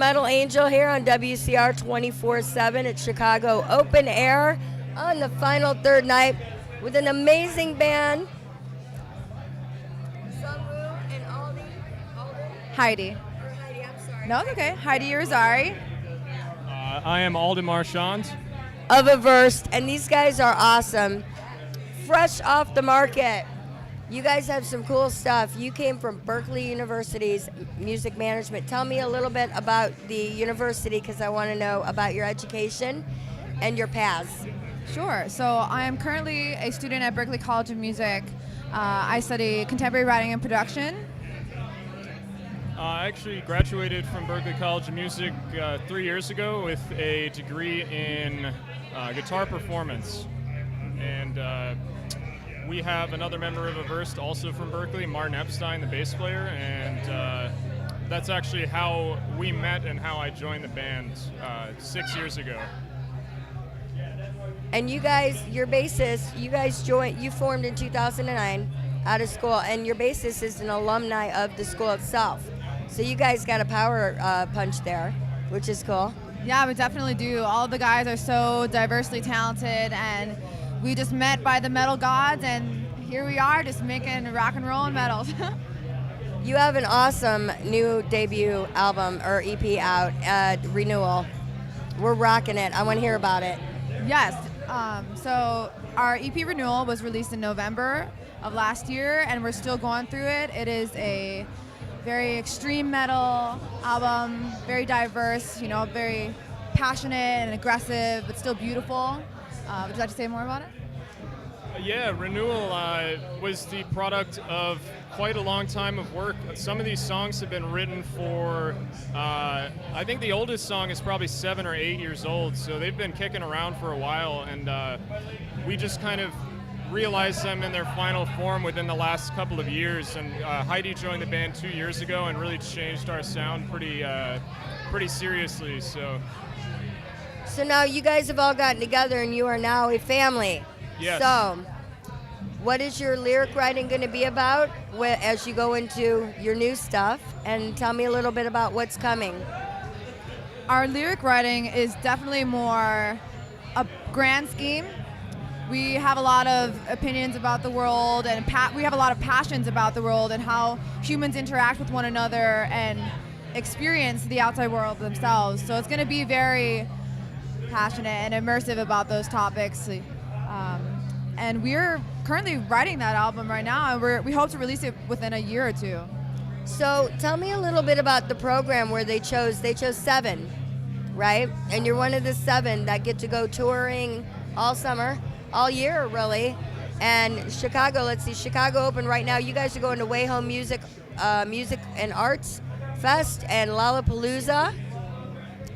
Metal Angel here on WCR247 at Chicago Open Air on the final third night with an amazing band. Sungwoo and Alden. Haydee. Haydee, I'm sorry. No, it's okay. Haydee Irizarry. I am Alden Marchand. Of AVERSED, and these guys are awesome. Fresh off the market. You guys have some cool stuff. You came from Berklee University's music management. Tell me a little bit about the university because I want to know about your education and your paths. Sure. So I am currently a student at Berklee College of Music. I study contemporary writing and production. I actually graduated from Berklee College of Music 3 years ago with a degree in guitar performance. And we have another member of AVERSED also from Berklee, Martin Epstein, the bass player, and that's actually how we met and how I joined the band 6 years ago. And you guys, your bassist, you formed in 2009 out of school, and your bassist is an alumni of the school itself. So you guys got a power punch there, which is cool. Yeah, we definitely do. All of the guys are so diversely talented, and we just met by the metal gods, and here we are just making rock and roll and metal. You have an awesome new debut album or EP out at RENEWAL. We're rocking it. I want to hear about it. Yes. So our EP Renewal was released in November of last year, and we're still going through it. It is a very extreme metal album, very diverse, very passionate and aggressive, but still beautiful. Would you like to say more about it? Yeah, Renewal was the product of quite a long time of work. Some of these songs have been written for, I think the oldest song is probably 7 or 8 years old, so they've been kicking around for a while, and we just kind of realized them in their final form within the last couple of years. And Haydee joined the band 2 years ago and really changed our sound pretty seriously. So now you guys have all gotten together and you are now a family. Yes. So what is your lyric writing going to be about as you go into your new stuff? And tell me a little bit about what's coming. Our lyric writing is definitely more a grand scheme. We have a lot of opinions about the world, and we have a lot of passions about the world and how humans interact with one another and experience the outside world themselves. So it's going to be very passionate and immersive about those topics. And we're currently writing that album right now, and we hope to release it within a year or two. So tell me a little bit about the program where they chose 7, right? And you're one of the 7 that get to go touring all summer, all year really. And Chicago, let's see, Chicago Open right now. You guys are going to Way Home Music and Arts Fest and Lollapalooza.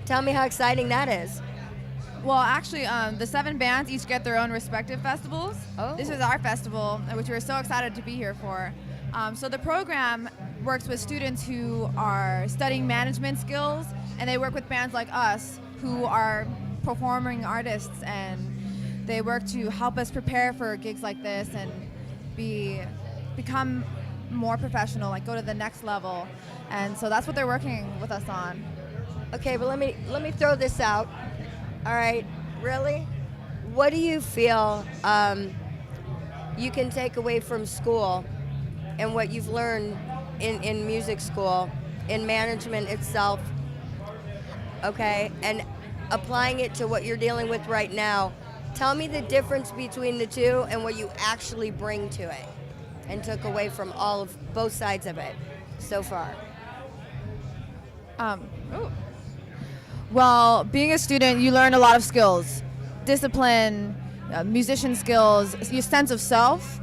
Tell me how exciting that is. Well, actually, the 7 bands each get their own respective festivals. Oh. This is our festival, which we're so excited to be here for. So the program works with students who are studying management skills, and they work with bands like us who are performing artists, and they work to help us prepare for gigs like this and become more professional, like go to the next level. And so that's what they're working with us on. Okay, but let me throw this out. All right, really? What do you feel you can take away from school and what you've learned in music school, in management itself, okay, and applying it to what you're dealing with right now? Tell me the difference between the two and what you actually bring to it and took away from both sides of it so far. Well, being a student, you learn a lot of skills, discipline, musician skills, your sense of self.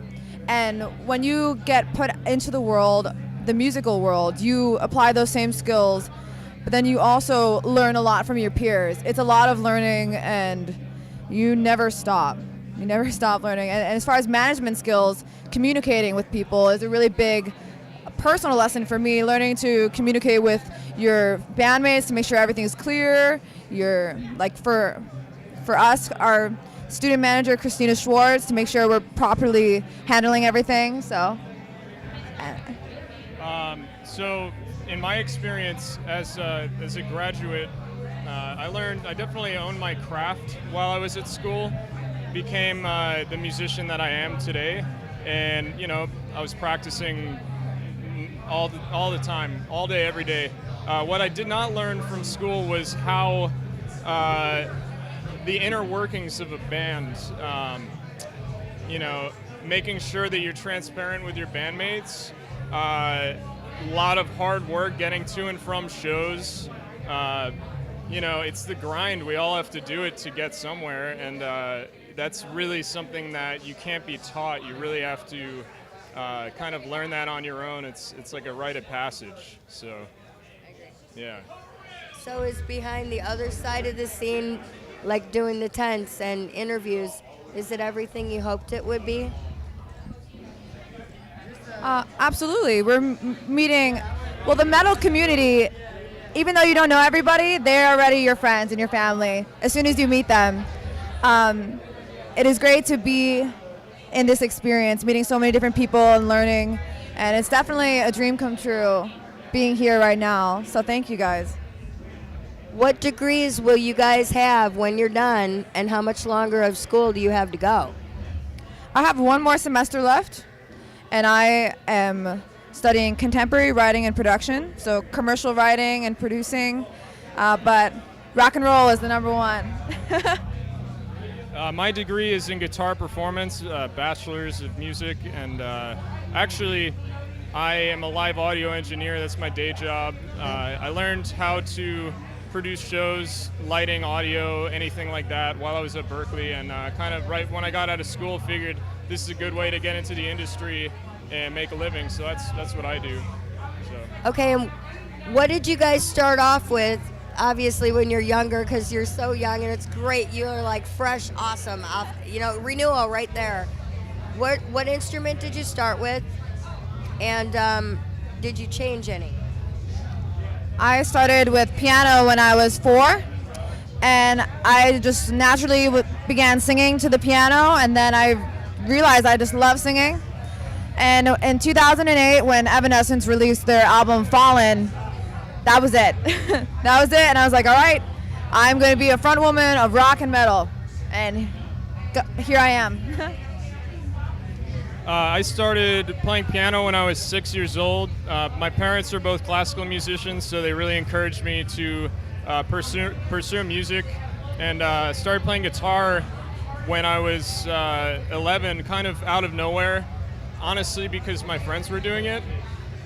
And when you get put into the world, the musical world, you apply those same skills, but then you also learn a lot from your peers. It's a lot of learning, and you never stop. You never stop learning. And as far as management skills, communicating with people is a really big personal lesson for me, learning to communicate with your bandmates to make sure everything's clear. For us, our student manager, Christina Schwartz, to make sure we're properly handling everything. So in my experience as a graduate, I definitely owned my craft while I was at school, became the musician that I am today, and I was practicing all the time, all day, every day. What I did not learn from school was how the inner workings of a band, making sure that you're transparent with your bandmates, a lot of hard work getting to and from shows. It's the grind. We all have to do it to get somewhere, and that's really something that you can't be taught. You really have to kind of learn that on your own. It's like a rite of passage. So, yeah. So is behind the other side of the scene, like doing the tents and interviews, is it everything you hoped it would be? Absolutely. We're meeting, the metal community, even though you don't know everybody, they're already your friends and your family as soon as you meet them. It is great to be in this experience, meeting so many different people and learning, and it's definitely a dream come true being here right now, so thank you guys. What degrees will you guys have when you're done, and how much longer of school do you have to go? I have one more semester left, and I am studying contemporary writing and production, so commercial writing and producing, but rock and roll is the number one. My degree is in guitar performance, bachelor's of music, and actually I am a live audio engineer. That's my day job. I learned how to produce shows, lighting, audio, anything like that while I was at Berkeley, and kind of right when I got out of school figured this is a good way to get into the industry and make a living, so that's what I do. So. Okay, and what did you guys start off with? Obviously when you're younger, because you're so young and it's great, you're like fresh, awesome, Renewal right there. What instrument did you start with, and did you change any? I started with piano when I was 4, and I just naturally began singing to the piano, and then I realized I just love singing. And in 2008, when Evanescence released their album Fallen, that was it. That was it, and I was like, all right, I'm going to be a front woman of rock and metal, and here I am. I started playing piano when I was 6 years old. My parents are both classical musicians, so they really encouraged me to pursue music, and started playing guitar when I was 11, kind of out of nowhere, honestly, because my friends were doing it.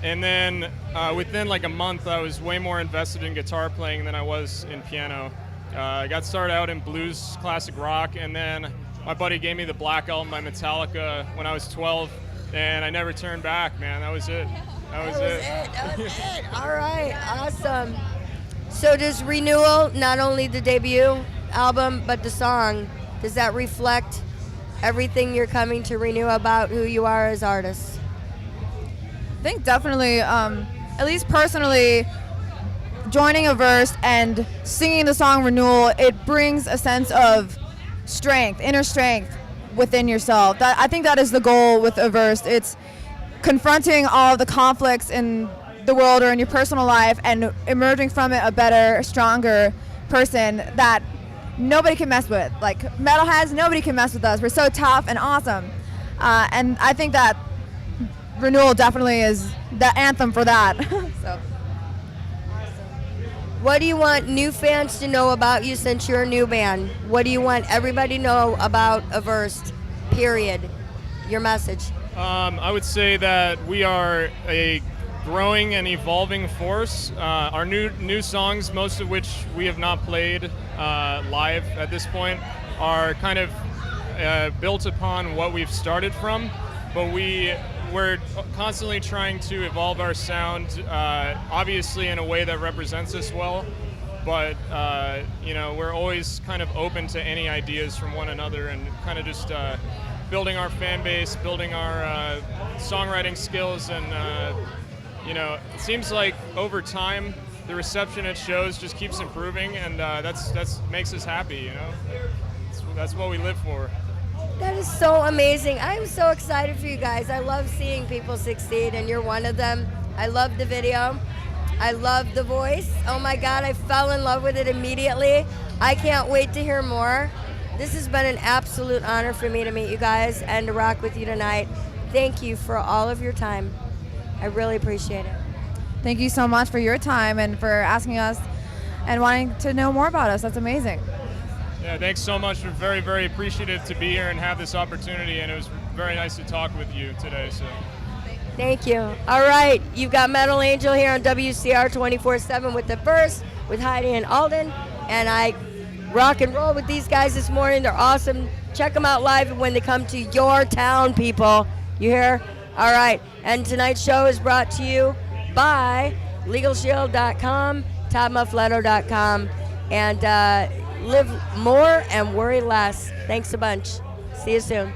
And then within like a month, I was way more invested in guitar playing than I was in piano. I got started out in blues, classic rock, and then my buddy gave me the Black Album by Metallica when I was 12, and I never turned back, man. That was it. That was it. All right, awesome. So does Renewal, not only the debut album, but the song, does that reflect everything you're coming to renew about who you are as artists? I think definitely, at least personally, joining Aversed and singing the song Renewal, it brings a sense of strength, inner strength within yourself. I think that is the goal with Aversed. It's confronting all of the conflicts in the world or in your personal life and emerging from it a better, stronger person that nobody can mess with. Like metalheads, nobody can mess with us. We're so tough and awesome. And I think that Renewal definitely is the anthem for that. So. What do you want new fans to know about you since you're a new band? What do you want everybody to know about Aversed, period? Your message. I would say that we are a growing and evolving force. Our new songs, most of which we have not played live at this point, are kind of built upon what we've started from, but we're constantly trying to evolve our sound, obviously in a way that represents us well, but we're always kind of open to any ideas from one another and kind of just building our fan base, building our songwriting skills, and it seems like over time the reception at shows just keeps improving, and that's makes us happy. That's what we live for. That is so amazing. I'm so excited for you guys. I love seeing people succeed, and you're one of them. I love the video. I love the voice. Oh my God, I fell in love with it immediately. I can't wait to hear more. This has been an absolute honor for me to meet you guys and to rock with you tonight. Thank you for all of your time. I really appreciate it. Thank you so much for your time and for asking us and wanting to know more about us. That's amazing. Yeah, thanks so much. We're very, very appreciative to be here and have this opportunity, and it was very nice to talk with you today. So. Thank you. All right, you've got Metal Angel here on WCR247 with the Verse, with Haydee and Alden, and I rock and roll with these guys this morning. They're awesome. Check them out live when they come to your town, people. You hear? All right, and tonight's show is brought to you by LegalShield.com, ToddMuffletto.com, and live more and worry less. Thanks a bunch. See you soon.